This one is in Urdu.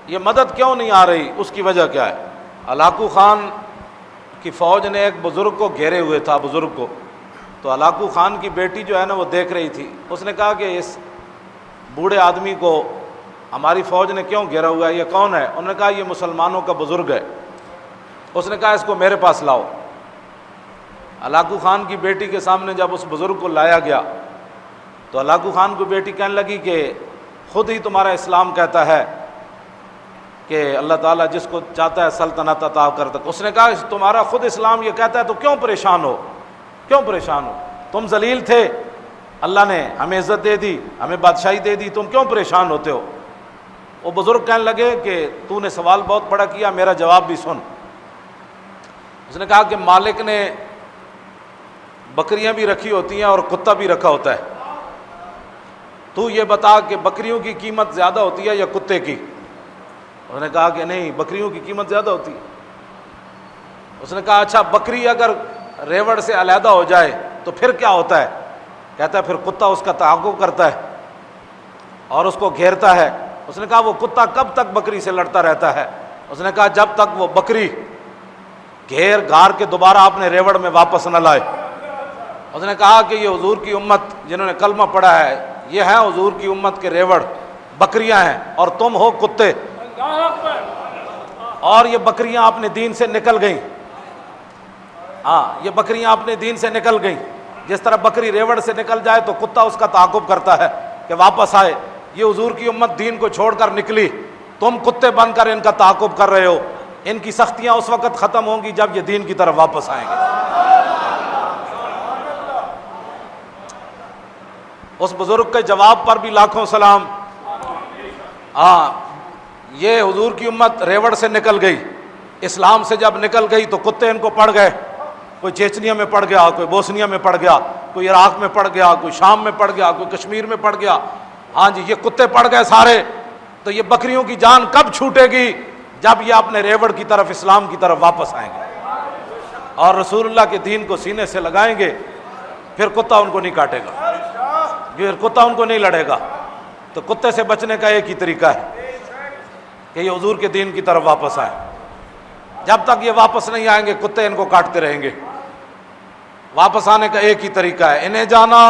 یہ مدد کیوں نہیں آ رہی، اس کی وجہ کیا ہے؟ ہلاکو خان کی فوج نے ایک بزرگ کو گھیرے ہوئے تھا، بزرگ کو، تو ہلاکو خان کی بیٹی جو ہے نا وہ دیکھ رہی تھی، اس نے کہا کہ اس بوڑھے آدمی کو ہماری فوج نے کیوں گھیرا ہوا ہے، یہ کون ہے؟ انہوں نے کہا یہ مسلمانوں کا بزرگ ہے۔ اس نے کہا اس کو میرے پاس لاؤ۔ ہلاکو خان کی بیٹی کے سامنے جب اس بزرگ کو لایا گیا تو ہلاکو خان کو بیٹی کہنے لگی کہ خود ہی تمہارا اسلام کہتا ہے کہ اللہ تعالیٰ جس کو چاہتا ہے سلطنت عطا کرتا ہے۔ اس نے کہا تمہارا خود اسلام یہ کہتا ہے تو کیوں پریشان ہو، کیوں پریشان ہو؟ تم ذلیل تھے، اللہ نے ہمیں عزت دے دی، ہمیں بادشاہی دے دی، تم کیوں پریشان ہوتے ہو؟ وہ بزرگ کہنے لگے کہ تو نے سوال بہت بڑا کیا، میرا جواب بھی سن۔ اس نے کہا کہ مالک نے بکریاں بھی رکھی ہوتی ہیں اور کتا بھی رکھا ہوتا ہے، تو یہ بتا کہ بکریوں کی قیمت زیادہ ہوتی ہے یا کتے کی؟ اس نے کہا کہ نہیں، بکریوں کی قیمت زیادہ ہوتی ہے۔ اس نے کہا اچھا بکری اگر ریوڑ سے علیحدہ ہو جائے تو پھر کیا ہوتا ہے؟ کہتا ہے پھر کتا اس کا تعاقب کرتا ہے اور اس کو گھیرتا ہے۔ اس نے کہا وہ کتا کب تک بکری سے لڑتا رہتا ہے؟ اس نے کہا جب تک وہ بکری گھیر گھار کے دوبارہ اپنے ریوڑ میں واپس نہ لائے۔ اس نے کہا کہ یہ حضور کی امت جنہوں نے کلمہ پڑھا ہے، یہ ہیں حضور کی امت کے ریوڑ، بکریاں ہیں، اور تم ہو کتے، اور یہ بکریاں اپنے دین سے نکل گئیں۔ ہاں، یہ بکریاں اپنے دین سے نکل گئیں۔ جس طرح بکری ریوڑ سے نکل جائے تو کتا اس کا تعاقب کرتا ہے کہ واپس آئے، یہ حضور کی امت دین کو چھوڑ کر نکلی، تم کتے بن کر ان کا تعاقب کر رہے ہو۔ ان کی سختیاں اس وقت ختم ہوں گی جب یہ دین کی طرف واپس آئیں گے۔ اس بزرگ کے جواب پر بھی لاکھوں سلام۔ ہاں، یہ حضور کی امت ریوڑ سے نکل گئی، اسلام سے جب نکل گئی تو کتے ان کو پڑ گئے، کوئی چیچنیا میں پڑ گیا، کوئی بوسنیا میں پڑ گیا، کوئی عراق میں پڑ گیا، کوئی شام میں پڑ گیا، کوئی کشمیر میں پڑ گیا۔ ہاں جی، یہ کتے پڑ گئے سارے۔ تو یہ بکریوں کی جان کب چھوٹے گی؟ جب یہ اپنے ریوڑ کی طرف، اسلام کی طرف واپس آئیں گے اور رسول اللہ کے دین کو سینے سے لگائیں گے، پھر کتا ان کو نہیں کاٹے گا، پھر کتا ان کو نہیں لڑے گا۔ تو کتے سے بچنے کا ایک ہی طریقہ ہے کہ یہ حضور کے دین کی طرف واپس آئیں۔ جب تک یہ واپس نہیں آئیں گے کتے ان کو کاٹتے رہیں گے۔ واپس آنے کا ایک ہی طریقہ ہے، انہیں جانا